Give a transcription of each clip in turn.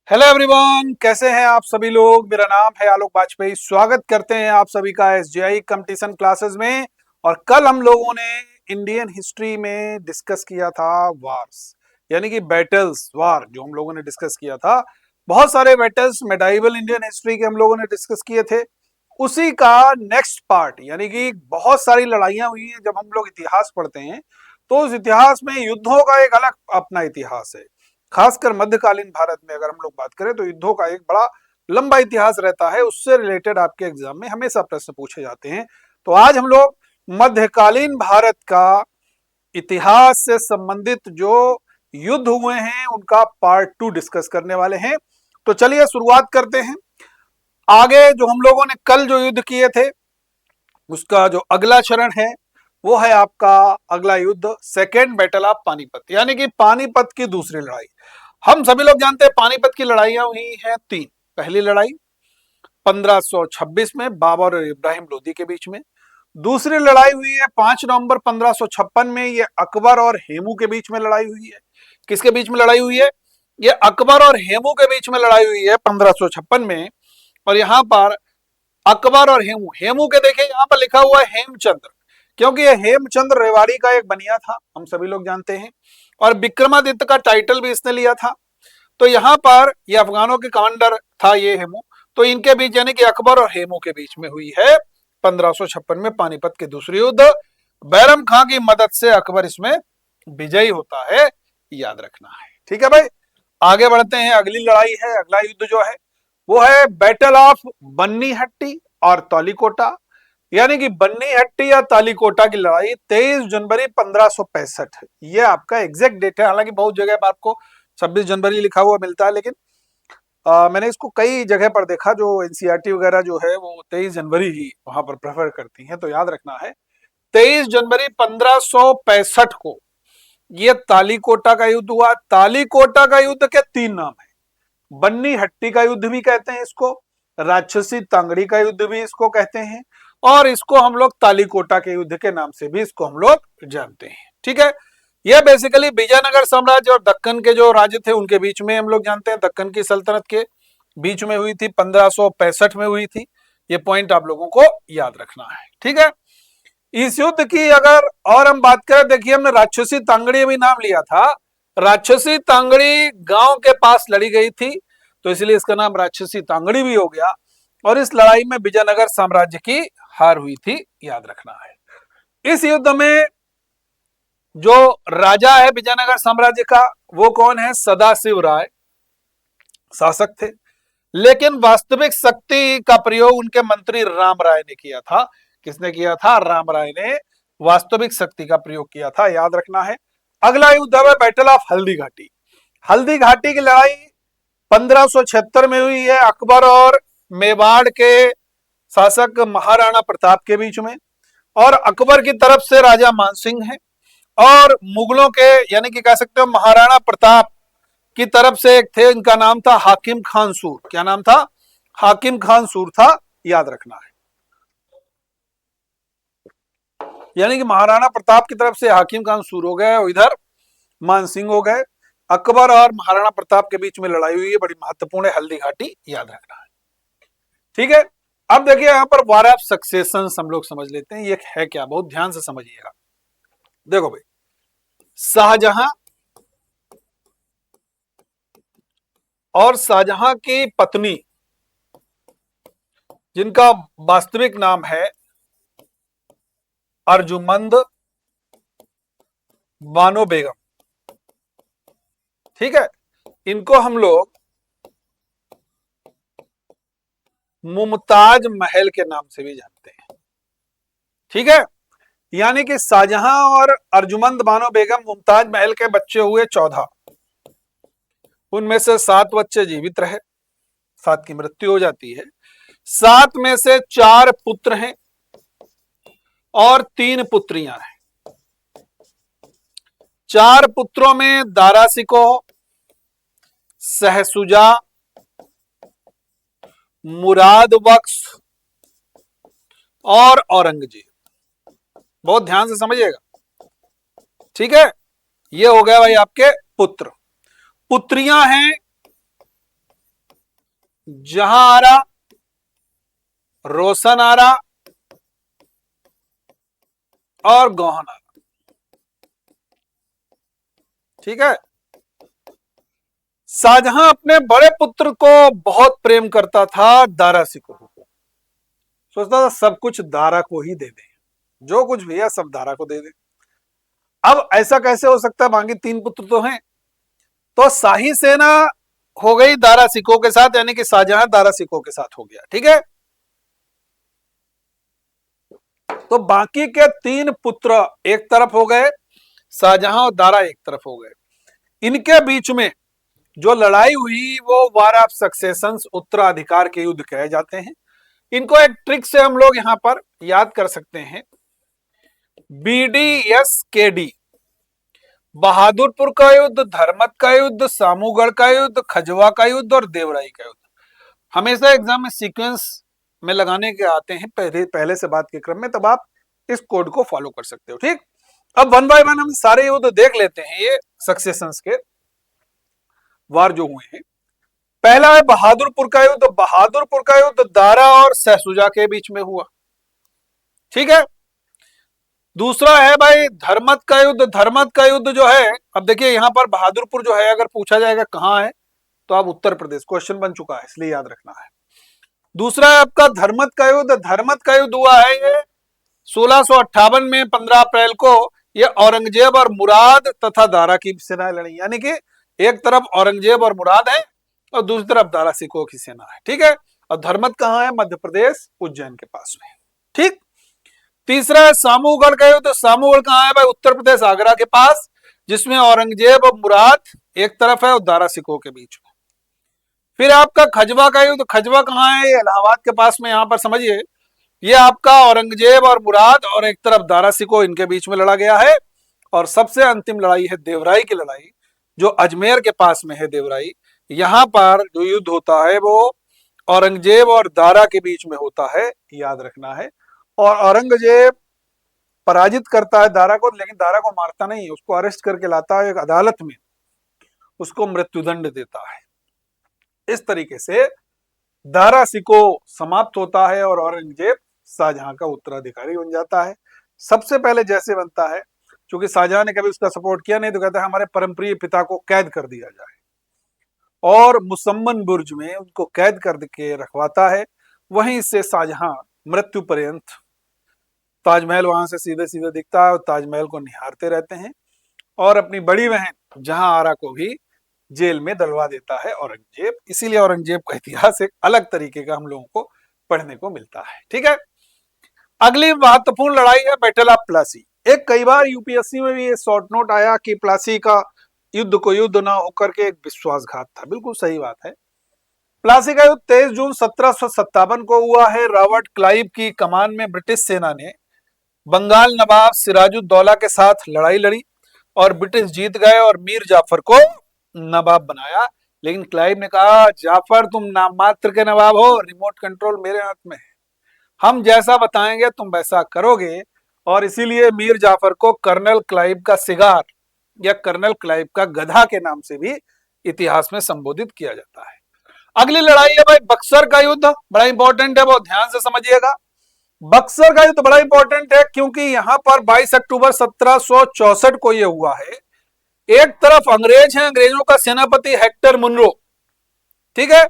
Hello everyone, कैसे हैं आप सभी लोग। मेरा नाम है आलोक वाजपेयी। स्वागत करते हैं आप सभी का एसजीआई कंपटीशन क्लासेस में। और कल हम लोगों ने इंडियन हिस्ट्री में डिस्कस किया था वार्स, यानी कि बैटल्स। वार जो हम लोगों ने डिस्कस किया था, बहुत सारे बैटल्स मेडाइवल इंडियन हिस्ट्री के हम लोगों ने डिस्कस किए थे। उसी का नेक्स्ट पार्ट, यानी कि बहुत सारी लड़ाइयां हुई हैं। जब हम लोग इतिहास पढ़ते हैं तो उस इतिहास में युद्धों का एक अलग अपना इतिहास है। खासकर मध्यकालीन भारत में अगर हम लोग बात करें तो युद्धों का एक बड़ा लंबा इतिहास रहता है। उससे रिलेटेड आपके एग्जाम में हमेशा प्रश्न पूछे जाते हैं। तो आज हम लोग मध्यकालीन भारत का इतिहास से संबंधित जो युद्ध हुए हैं उनका पार्ट 2 डिस्कस करने वाले हैं। तो चलिए शुरुआत करते हैं। आगे जो हम लोगों ने कल जो युद्ध किए थे उसका जो अगला चरण है वो है आपका अगला युद्ध, सेकेंड बैटल ऑफ पानीपत, यानी कि पानीपत की दूसरी लड़ाई। हम सभी लोग जानते हैं पानीपत की लड़ाइयां हुई हैं तीन। पहली लड़ाई 1526 में बाबर और इब्राहिम लोदी के बीच में। दूसरी लड़ाई हुई है 5 नवंबर 1556 में, ये अकबर और हेमू के बीच में लड़ाई हुई है। किसके बीच में लड़ाई हुई है? ये अकबर और हेमू के बीच में लड़ाई हुई है 1556 में। और यहां पर अकबर और हेमू, हेमू के देखिए यहां पर लिखा हुआ है हेमचंद्र, क्योंकि ये हेमचंद्र रेवाड़ी का एक बनिया था, हम सभी लोग जानते हैं। और विक्रमादित्य का टाइटल भी इसने लिया था। तो यहाँ पर ये अफगानों के कमांडर था ये हेमू। तो इनके बीच, यानी कि अकबर और हेमू के बीच में हुई है 1556 में पानीपत की दूसरी युद्ध। बैरम खां की मदद से अकबर इसमें विजयी होता है, याद रखना है। ठीक है भाई, आगे बढ़ते हैं। अगली लड़ाई है, अगला युद्ध जो है वो है बैटल ऑफ बन्नी हट्टी और तालीकोटा, यानी कि बन्नी हट्टी या तालीकोटा की लड़ाई 23 जनवरी 1565। ये आपका एग्जैक्ट डेट है। हालांकि बहुत जगह पर आपको 26 जनवरी लिखा हुआ मिलता है, लेकिन मैंने इसको कई जगह पर देखा जो एनसीईआरटी वगैरह जो है वो 23 जनवरी ही वहां पर प्रेफर करती हैं। तो याद रखना है 23 जनवरी 1565 को ये तालीकोटा का युद्ध हुआ। तालीकोटा का युद्ध के तीन नाम है। बन्नी हट्टी का युद्ध भी कहते हैं इसको, राक्षसी तांगड़ी का युद्ध भी इसको कहते हैं, और इसको हम लोग तालीकोटा के युद्ध के नाम से भी इसको हम लोग जानते हैं। ठीक है, यह बेसिकली विजयनगर साम्राज्य और दक्कन के जो राज्य थे उनके बीच में हम लोग जानते हैं, दक्कन की सल्तनत के बीच में हुई थी, 1565 में हुई थी। ये पॉइंट आप लोगों को याद रखना है। ठीक है, इस युद्ध की अगर और हम बात करें, देखिए हमने राक्षसी तांगड़ी भी नाम लिया था। राक्षसी तांगड़ी गांव के पास लड़ी गई थी, तो इसलिए इसका नाम राक्षसी तांगड़ी भी हो गया। और इस लड़ाई में विजयनगर साम्राज्य की हार हुई थी, याद रखना है। इस युद्ध में जो राजा है विजयनगर साम्राज्य का वो कौन है? सदाशिव राय शासक थे, लेकिन वास्तविक शक्ति का प्रयोग उनके मंत्री राम राय ने किया था। किसने किया था? राम राय ने वास्तविक शक्ति का प्रयोग किया था, याद रखना है। अगला युद्ध है बैटल ऑफ हल्दी घाटी। हल्दी घाटी की लड़ाई 1576 में हुई है अकबर और मेवाड़ के शासक महाराणा प्रताप के बीच में। और अकबर की तरफ से राजा मानसिंह है, और मुगलों के यानी कि कह सकते हो महाराणा प्रताप की तरफ से एक थे, इनका नाम था हाकिम खान सूर। क्या नाम था? हाकिम खान सूर था, याद रखना है। यानी कि महाराणा प्रताप की तरफ से हाकिम खान सूर हो गए और इधर मानसिंह हो गए। अकबर और महाराणा प्रताप के बीच में लड़ाई हुई है, बड़ी महत्वपूर्ण है हल्दी घाटी, याद रखना है। ठीक है, अब देखिए यहां पर वार ऑफ सक्सेशन हम लोग समझ लेते हैं, ये है क्या, बहुत ध्यान से समझिएगा। देखो भाई, शाहजहां और शाहजहां की पत्नी, जिनका वास्तविक नाम है अर्जुमंद बानो बेगम, ठीक है, इनको हम लोग मुमताज महल के नाम से भी जानते हैं। ठीक है, यानी कि शाहजहां और अर्जुमंद बानो बेगम मुमताज महल के बच्चे हुए 14। उनमें से 7 बच्चे जीवित रहे, 7 की मृत्यु हो जाती है। 7 में से 4 पुत्र हैं और 3 पुत्रियां हैं। 4 पुत्रों में दारा सिको, सहसुजा, मुराद बख्श और औरंगजेब। बहुत ध्यान से समझिएगा। ठीक है, ये हो गया भाई आपके पुत्र। पुत्रियां हैं जहां आरा, रोशन आरा और गौहन आरा। ठीक है। शाहजहां अपने बड़े पुत्र को बहुत प्रेम करता था, दारा सिकोह को। सोचता था सब कुछ दारा को ही दे दे, जो कुछ भी है सब दारा को दे दे। अब ऐसा कैसे हो सकता है, बाकी 3 पुत्र तो हैं। तो शाही सेना हो गई दारा सिकोह के साथ, यानी कि शाहजहां दारा सिकोह के साथ हो गया। ठीक है। तो बाकी के 3 पुत्र एक तरफ हो गए, शाहजहां और दारा एक तरफ हो गए। इनके बीच में जो लड़ाई हुई वो वार ऑफ सक्सेशंस, उत्तराधिकार के युद्ध कहे जाते हैं। इनको एक ट्रिक से हम लोग यहां पर याद कर सकते हैं। BDSKD, बहादुरपुर का युद्ध, धर्मत का युद्ध, सामूगढ़ का युद्ध, खजवा का युद्ध और देवराई का युद्ध। हमेशा एग्जाम में सीक्वेंस में लगाने के आते हैं पहले से बात के क्रम में, तब आप इस कोड को फॉलो कर सकते हो। ठीक। अब 1 बाय 1 हम सारे युद्ध देख लेते हैं, ये सक्सेशंस के वार जो हुए हैं। पहला है बहादुरपुर का युद्ध। बहादुरपुर का युद्ध दारा और सहसुजा के बीच में हुआ। ठीक है। दूसरा है भाई धर्मत का युद्ध। धर्मत का युद्ध जो है, अब देखिए यहां पर बहादुरपुर जो है, अगर पूछा जाएगा कहां है तो आप उत्तर प्रदेश, क्वेश्चन बन चुका है, इसलिए याद रखना है। दूसरा है आपका धर्मत का युद्ध। धर्मत का युद्ध हुआ है ये 1658 में 15 अप्रैल को। ये औरंगजेब और मुराद तथा दारा की सेना लड़ी, यानी कि एक तरफ औरंगजेब और मुराद है और दूसरी तरफ दारा सिकोह की सेना है। ठीक है। और धर्मत कहां है? मध्य प्रदेश, उज्जैन के पास में। ठीक। तीसरा है सामूगढ़ का युद्ध। सामूगढ़ कहां है भाई? उत्तर प्रदेश, आगरा के पास, जिसमें औरंगजेब और मुराद एक तरफ है और दारा सिकोह के बीच में। फिर आपका खजवा का युद्ध। खजवा कहां है? इलाहाबाद के पास में। यहां पर समझिए, ये आपका औरंगजेब और मुराद और एक तरफ दारा सिकोह, इनके बीच में लड़ा गया है। और सबसे अंतिम लड़ाई है देवराई की लड़ाई, जो अजमेर के पास में है देवराई। यहां पर जो युद्ध होता है वो औरंगजेब और दारा के बीच में होता है, याद रखना है। और औरंगजेब पराजित करता है दारा को, लेकिन दारा को मारता नहीं, उसको अरेस्ट करके लाता है एक अदालत में, उसको मृत्युदंड देता है। इस तरीके से दारा सिकोह समाप्त होता है और औरंगजेब शाहजहां का उत्तराधिकारी बन जाता है। सबसे पहले जैसे बनता है, क्योंकि शाहजहां ने कभी उसका सपोर्ट किया नहीं, तो कहता है हमारे परमप्रिय पिता को कैद कर दिया जाए, और मुसम्मन बुर्ज में उनको कैद करके रखवाता है। वहीं से शाहजहां मृत्यु पर्यंत, ताजमहल वहां से सीधे सीधे दिखता है और ताजमहल को निहारते रहते हैं, और अपनी बड़ी बहन जहां आरा को भी जेल में डलवा देता है औरंगजेब। इसीलिए औरंगजेब का इतिहास एक अलग तरीके का हम लोगों को पढ़ने को मिलता है। ठीक है। अगली महत्वपूर्ण लड़ाई है बैटल ऑफ प्लासी। एक कई बार यूपीएससी में भी ये शॉर्ट नोट आया कि प्लासी का युद्ध को युद्ध ना होकर के एक विश्वासघात था। बिल्कुल सही बात है। प्लासी का युद्ध 23 जून 1757 को हुआ है। रॉबर्ट क्लाइव की कमान में ब्रिटिश सेना ने बंगाल नवाब सिराजुद्दौला के साथ लड़ाई लड़ी और ब्रिटिश जीत गए और मीर जाफर को नवाब बनाया। लेकिन क्लाइव ने कहा, जाफर तुम नाम मात्र के नवाब हो, रिमोट कंट्रोल मेरे हाथ में है, हम जैसा बताएंगे तुम वैसा करोगे। और इसीलिए मीर जाफर को कर्नल क्लाइव का सिगार या कर्नल क्लाइव का गधा के नाम से भी इतिहास में संबोधित किया जाता है। अगली लड़ाई है भाई बक्सर का युद्ध। बड़ा इंपॉर्टेंट है, बहुत ध्यान से समझिएगा। बक्सर का युद्ध बड़ा इंपॉर्टेंट है क्योंकि यहां पर 22 अक्टूबर 1764 को यह हुआ है। एक तरफ अंग्रेज हैं, अंग्रेजों का सेनापति हेक्टर मुनरो, ठीक है,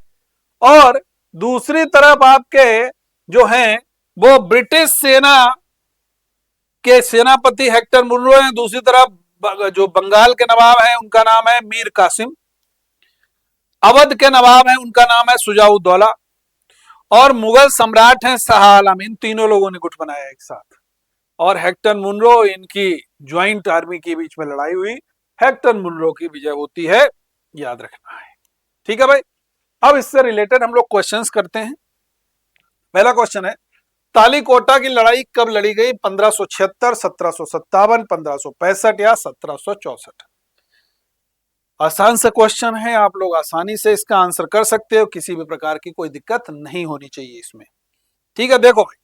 और दूसरी तरफ आपके जो हैं वो ब्रिटिश सेना के सेनापति हेक्टर मुनरो हैं। दूसरी तरफ जो बंगाल के नवाब हैं उनका नाम है मीर कासिम, अवध के नवाब हैं उनका नाम है शुजाउद्दौला, और मुगल सम्राट हैं शाह आलम। इन तीनों लोगों ने गुट बनाया एक साथ, और हेक्टर मुनरो, इनकी ज्वाइंट आर्मी के बीच में लड़ाई हुई। हेक्टर मुनरो की विजय होती है, याद रखना है। ठीक है भाई। अब इससे रिलेटेड हम लोग क्वेश्चंस करते हैं। पहला क्वेश्चन है, तालीकोटा की लड़ाई कब लड़ी गई? 1576, 1757, 1565 या 1764? आसान सा क्वेश्चन है, आप लोग आसानी से इसका आंसर कर सकते हो, किसी भी प्रकार की कोई दिक्कत नहीं होनी चाहिए इसमें। ठीक है। देखो भाई,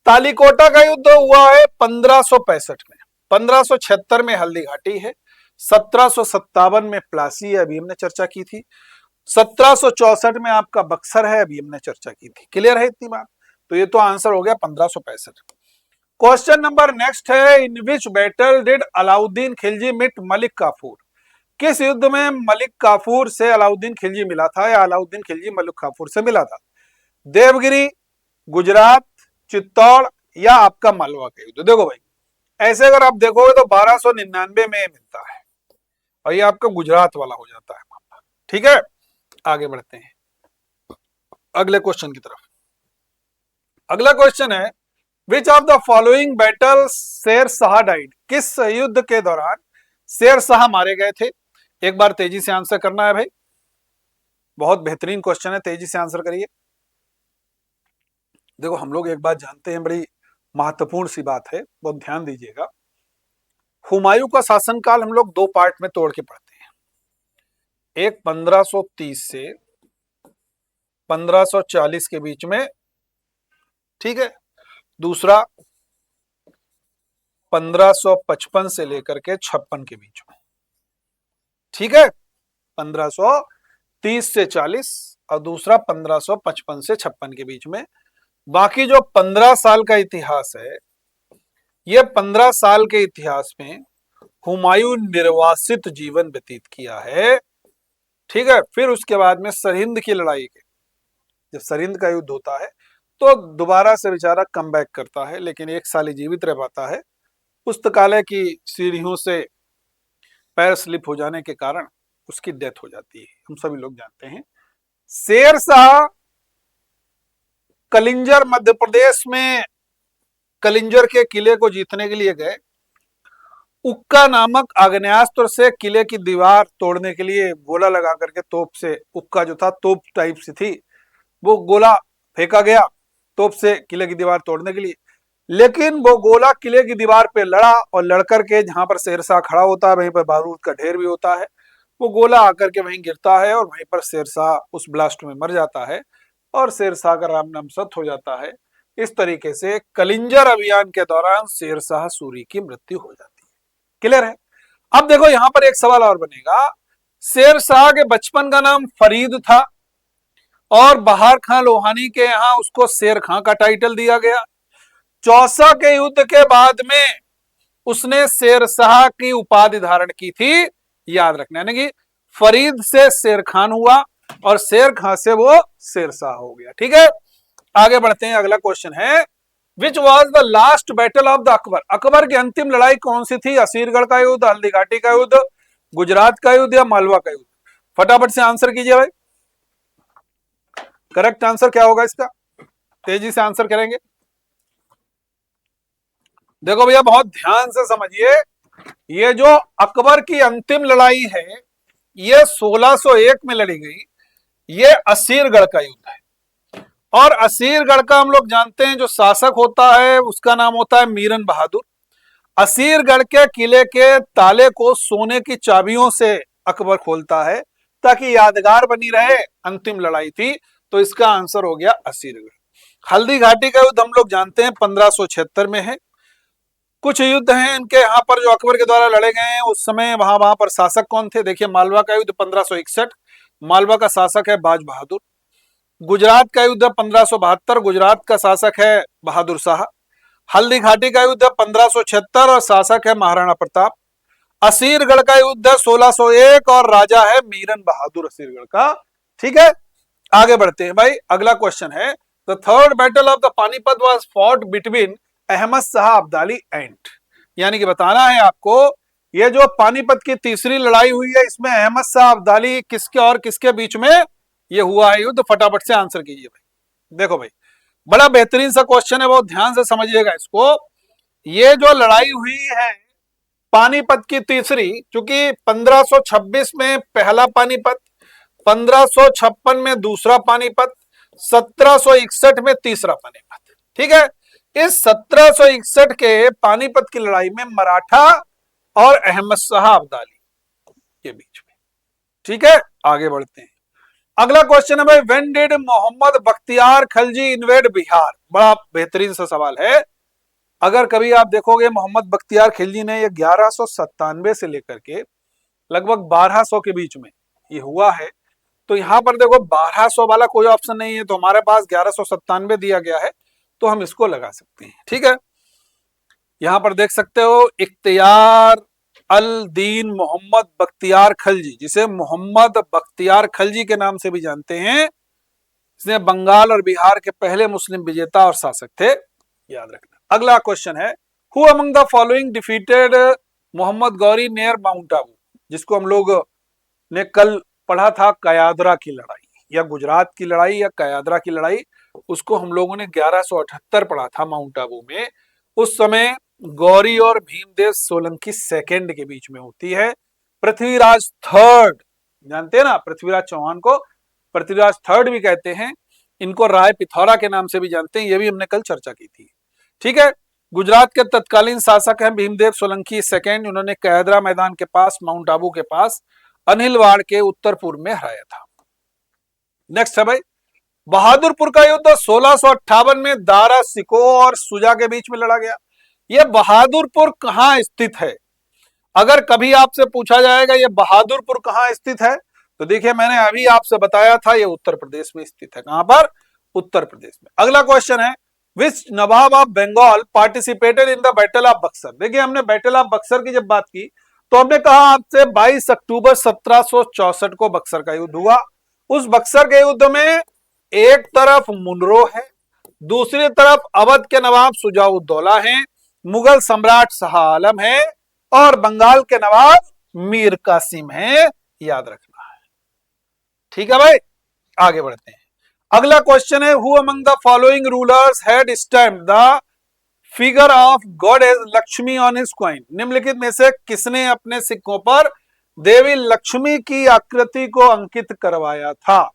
तालीकोटा का युद्ध हुआ है 1565 में, 1576 में हल्दी घाटी है, 1757 में प्लासी है, अभी हमने चर्चा की थी, 1764 में आपका बक्सर है, अभी हमने चर्चा की थी। क्लियर है इतनी बात? तो ये तो आंसर हो गया 1565। क्वेश्चन नंबर नेक्स्ट है, in which battle did Alauddin Khilji meet Malik Kafur? किस युद्ध में मलिक काफूर से अलाउद्दीन खिलजी मिला था, या अलाउद्दीन खिलजी मलिक काफूर से मिला था? देवगिरी, गुजरात, चित्तौड़, या आपका मालवा का युद्ध? देखो भाई, ऐसे अगर आप देखोगे तो 1299 में मिलता है, और ये आपका गुजरात वाला हो जाता है मामला। ठीक है, आगे बढ़ते हैं अगले क्वेश्चन की तरफ। अगला क्वेश्चन है, which of the following battle Sher Shah died? किस युद्ध के दौरान शेर शाह मारे गए थे? एक बार तेजी से आंसर करना है भाई, बहुत बेहतरीन क्वेश्चन है, तेजी से आंसर करिए। देखो हम लोग एक बात जानते हैं, बड़ी महत्वपूर्ण सी बात है, बहुत ध्यान दीजिएगा। हुमायूं का शासनकाल हम लोग दो पार्ट में तोड़ के पढ़ते हैं। एक 1530 से 1540 के बीच में, ठीक है। दूसरा 1555 से लेकर के 56 के बीच में, ठीक है। 1530 से 40 और दूसरा 1555 से 56 के बीच में। बाकी जो 15 साल का इतिहास है, ये 15 साल के इतिहास में हुमायूं निर्वासित जीवन व्यतीत किया है, ठीक है। फिर उसके बाद में सरहिंद की लड़ाई के, जब सरहिंद का युद्ध होता है तो दोबारा से बेचारा कम बैक करता है, लेकिन एक साल ही जीवित रह पाता है। पुस्तकालय की सीढ़ियों से पैर स्लिप हो जाने के कारण उसकी डेथ हो जाती है, हम सभी लोग जानते हैं। शेर शाह कलिंजर मध्य प्रदेश में कलिंजर के किले को जीतने के लिए गए। उक्का नामक आग्नेयास्त्र से किले की दीवार तोड़ने के लिए गोला लगा करके, तोप से, उक्का जो था तोप टाइप से थी, वो गोला फेंका गया तोप से किले की दीवार तोड़ने के लिए। लेकिन वो गोला किले की दीवार पे लड़ा, और लड़कर के जहां पर शेरशाह खड़ा होता है वहीं पर बारूद का ढेर भी होता है, वो गोला आकर के वहीं गिरता है और वहीं पर शेरशाह उस ब्लास्ट में मर जाता है और शेरशाह का राम नाम सत हो जाता है। इस तरीके से कलिंजर अभियान के दौरान शेरशाह सूरी की मृत्यु हो जाती है। क्लियर है? अब देखो यहां पर एक सवाल और बनेगा, शेरशाह के बचपन का नाम फरीद था और बहार खां लोहानी के यहाँ उसको शेर खां का टाइटल दिया गया। चौसा के युद्ध के बाद में उसने शेरशाह की उपाधि धारण की थी, याद रखना, यानी कि फरीद से शेर खान हुआ और शेर खां से वो शेरशाह हो गया। ठीक है, आगे बढ़ते हैं। अगला क्वेश्चन है, which was the last battle of the Akbar? Akbar की अंतिम लड़ाई कौन सी थी? असीरगढ़ का युद्ध, हल्दी घाटी का युद्ध, गुजरात का युद्ध, या मालवा का युद्ध? फटाफट से आंसर कीजिए भाई, करेक्ट आंसर क्या होगा इसका? तेजी से आंसर करेंगे। देखो भैया बहुत ध्यान से समझिए, ये जो अकबर की अंतिम लड़ाई है ये 1601 में लड़ी गई, ये असीरगढ़ का युद्ध है। और असीरगढ़ का हम लोग जानते हैं जो शासक होता है उसका नाम होता है मीरन बहादुर। असीरगढ़ के किले के ताले को सोने की चाबियों से अकबर खोलता है ताकि यादगार बनी रहे, अंतिम लड़ाई थी, तो इसका आंसर हो गया असीरगढ़। हल्दी घाटी का युद्ध हम लोग जानते हैं 1576 में है। कुछ युद्ध हैं इनके यहाँ पर जो अकबर के द्वारा लड़े गए हैं, उस समय वहां पर शासक कौन थे? देखिए, मालवा का युद्ध 1561, मालवा का शासक है बाज बहादुर। गुजरात का युद्ध 1572, गुजरात का शासक है बहादुर शाह। हल्दी घाटी का युद्ध 1576 और शासक है महाराणा प्रताप। असीरगढ़ का युद्ध 1601 और राजा है मीरन बहादुर असीरगढ़ का। ठीक है, आगे बढ़ते हैं भाई। अगला क्वेश्चन है, the third battle of the Panipat was fought between Ahmad Shah Abdali and, यानी कि बताना है आपको, ये जो पानीपत की तीसरी लड़ाई हुई है इसमें अहमद शाह अब्दाली किसके और किसके बीच में ये हुआ है युद्ध? फटाफट से आंसर कीजिए भाई। देखो भाई, बड़ा बेहतरीन सा क्वेश्चन है, बहुत ध्यान से समझिएगा इसको। ये जो लड़ाई हुई है पानीपत की तीसरी, क्योंकि 1526 में पहला पानीपत, 1556 में दूसरा पानीपत, 1761 में तीसरा पानीपत। ठीक है, इस 1761 के पानीपत की लड़ाई में मराठा और अहमद शाह अब्दाली के बीच में। ठीक है, आगे बढ़ते हैं। अगला क्वेश्चन है भाई, when did Mohammad Bakhtiyar Khalji invade Bihar? बड़ा बेहतरीन सा सवाल है। अगर कभी आप देखोगे मोहम्मद बख्तियार खिलजी ने ये 1197 से लेकर के लगभग 1200 के बीच में ये हुआ है, तो यहां पर देखो 1200 वाला कोई ऑप्शन नहीं है, तो हमारे पास 1197 दिया गया है, तो हम इसको लगा सकते हैं। ठीक है, यहां पर देख सकते हो इख्तियार अल दीन मोहम्मद बख्तियार खलजी, जिसे मोहम्मद बख्तियार खलजी के नाम से भी जानते हैं, इसने बंगाल और बिहार के पहले मुस्लिम विजेता और शासक थे, याद रखना। अगला क्वेश्चन है, who among the following defeated Mohammad Ghori near mount Abu, जिसको हम लोग ने कल पढ़ा था कयादरा की लड़ाई, या गुजरात की लड़ाई या कयादरा की लड़ाई, उसको हम लोगों ने 1178 पढ़ा था माउंट आबू में। उस समय गौरी और भीमदेव सोलंकी सेकंड के बीच में होती है। पृथ्वीराज थर्ड, जानते हैं ना, पृथ्वीराज चौहान को पृथ्वीराज थर्ड भी कहते हैं, इनको राय पिथौरा के नाम से भी जानते हैं, ये भी हमने कल चर्चा की थी। ठीक है, गुजरात के तत्कालीन शासक हैं भीमदेव सोलंकी सेकंड, उन्होंने कयादरा मैदान के पास माउंट आबू के पास अनिलवाड़ के उत्तर पूर्व में हराया था। नेक्स्ट है भाई, बहादुरपुर का युद्ध 1658 में दारा सिको और सुजा के बीच में लड़ा गया। यह बहादुरपुर कहां स्थित है? अगर कभी आपसे पूछा जाएगा ये बहादुरपुर कहां स्थित है, तो देखिए मैंने अभी आपसे बताया था ये उत्तर प्रदेश में स्थित है। कहां पर? उत्तर प्रदेश में। अगला क्वेश्चन है, which nawab of Bengal participated in the battle of Buxar. देखिए हमने बैटल ऑफ बक्सर की जब बात की तो हमने कहा आपसे 22 अक्टूबर 1764 को बक्सर का युद्ध हुआ। उस बक्सर के युद्ध में एक तरफ मुनरो है, दूसरी तरफ अवध के नवाब सुजाउद्दौला हैं, मुगल सम्राट शाह आलम है और बंगाल के नवाब मीर कासिम है, याद रखना है। ठीक है भाई, आगे बढ़ते हैं। अगला क्वेश्चन है, who among the following rulers had stamped the figure of goddess Lakshmi on his coin. निम्नलिखित में से किसने अपने सिक्कों पर देवी लक्ष्मी की आकृति को अंकित करवाया था?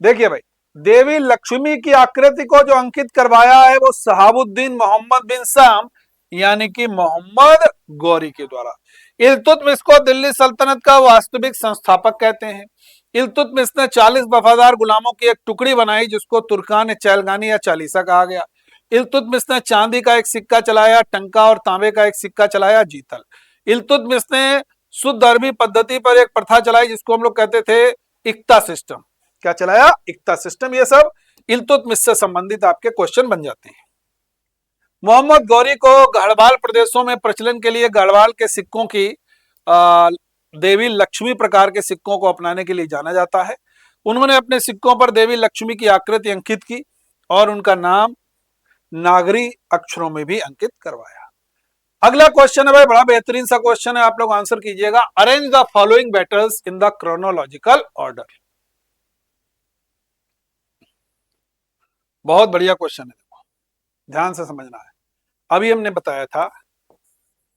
देखिए भाई, देवी लक्ष्मी की आकृति को जो अंकित करवाया है वो शहाबुद्दीन मोहम्मद बिन शाम यानी कि मोहम्मद गौरी के द्वारा। इल्तुतमिश को दिल्ली सल्तनत का वास्तविक संस्थापक कहते हैं। इल्तुतमिश ने 40 वफादार गुलामों की एक टुकड़ी बनाई जिसको तुर्कान चैलगानी या चालीसा कहा गया। इल्तुतमिश ने चांदी का एक सिक्का चलाया, टंका और तांबे का एक सिक्का चलाया, जीतल। इल्तुतमिश ने शुद्ध अरबी पद्धति पर एक प्रथा चलाई जिसको हम लोग कहते थे इक्ता सिस्टम। क्या चलाया? इक्ता सिस्टम। ये सब इल्तुतमिश से संबंधित आपके क्वेश्चन बन जाते हैं। मोहम्मद गौरी को गढ़वाल प्रदेशों में प्रचलन के लिए गढ़वाल के सिक्कों की देवी लक्ष्मी प्रकार के सिक्कों को अपनाने के लिए जाना जाता है। उन्होंने अपने सिक्कों पर देवी लक्ष्मी की आकृति अंकित की और उनका नाम नागरी अक्षरों में भी अंकित करवाया। अगला क्वेश्चन है भाई, बड़ा बेहतरीन सा क्वेश्चन है, आप लोग आंसर कीजिएगा। Arrange the following battles in the chronological order. बहुत बढ़िया क्वेश्चन है, देखो ध्यान से समझना है। अभी हमने बताया था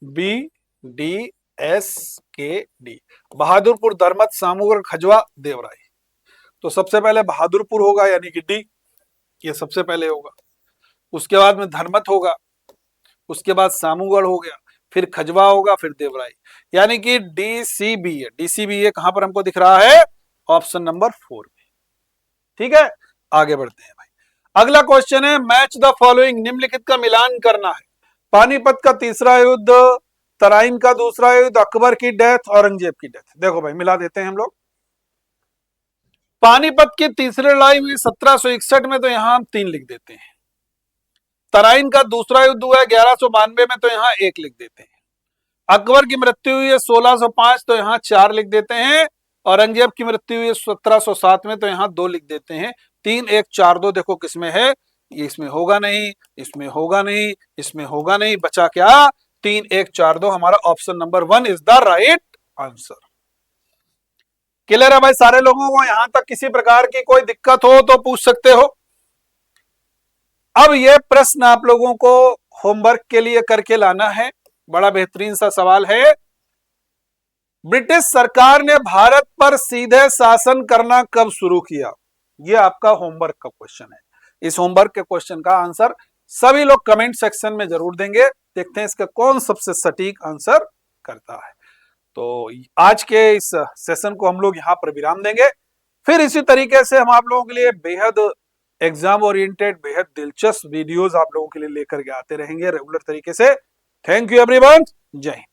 BDSKD, बहादुरपुर, दरमत, सामूगढ़, खजवा, देवराई। तो सबसे पहले बहादुरपुर होगा यानी कि D, ये सबसे पहले होगा। उसके बाद में धर्मत होगा, उसके बाद सामूगढ़ हो गया, फिर खजवा होगा, फिर देवराई, यानी कि DCB है। DCB है कहां पर हमको दिख रहा है? ऑप्शन नंबर 4 में। ठीक है, आगे बढ़ते हैं भाई। अगला क्वेश्चन है, मैच द फॉलोइंग, निम्नलिखित का मिलान करना है। पानीपत का तीसरा युद्ध, तराइन का दूसरा युद्ध, अकबर की डेथ, औरंगजेब की डेथ। देखो भाई मिला देते हैं हम लोग। पानीपत की तीसरी लड़ाई हुई 1761 में, तो यहां हम 3 लिख देते हैं। तराइन का दूसरा युद्ध हुआ है 1192 में, तो यहां 1 लिख देते हैं। अकबर की मृत्यु हुई है 1605, तो यहां 4 लिख देते हैं। औरंगजेब की मृत्यु हुई है 1707 में, तो यहां 2 लिख देते हैं। 3 1 4 2 देखो किसमें है? ये इसमें होगा नहीं, इसमें होगा नहीं, इसमें होगा नहीं, बचा क्या? 3 1 4 2। हमारा option number 1 is the right answer. Clear है भाई सारे लोगों को? यहां तक किसी प्रकार की कोई दिक्कत हो तो पूछ सकते हो। अब ये प्रश्न आप लोगों को होमवर्क के लिए करके लाना है, बड़ा बेहतरीन सा सवाल है। ब्रिटिश सरकार ने भारत पर सीधे शासन करना कब शुरू किया? ये आपका होमवर्क का क्वेश्चन है। इस होमवर्क के क्वेश्चन का आंसर सभी लोग कमेंट सेक्शन में जरूर देंगे। देखते हैं इसका कौन सबसे सटीक आंसर करता है। तो आज के इस सेशन को हम लोग यहां पर विराम देंगे। फिर इसी तरीके से हम आप लोगों के लिए बेहद एग्जाम ओरिएंटेड, बेहद दिलचस्प वीडियोस आप लोगों के लिए लेकर के आते रहेंगे रेगुलर तरीके से। थैंक यू एवरीवन, जय हिंद।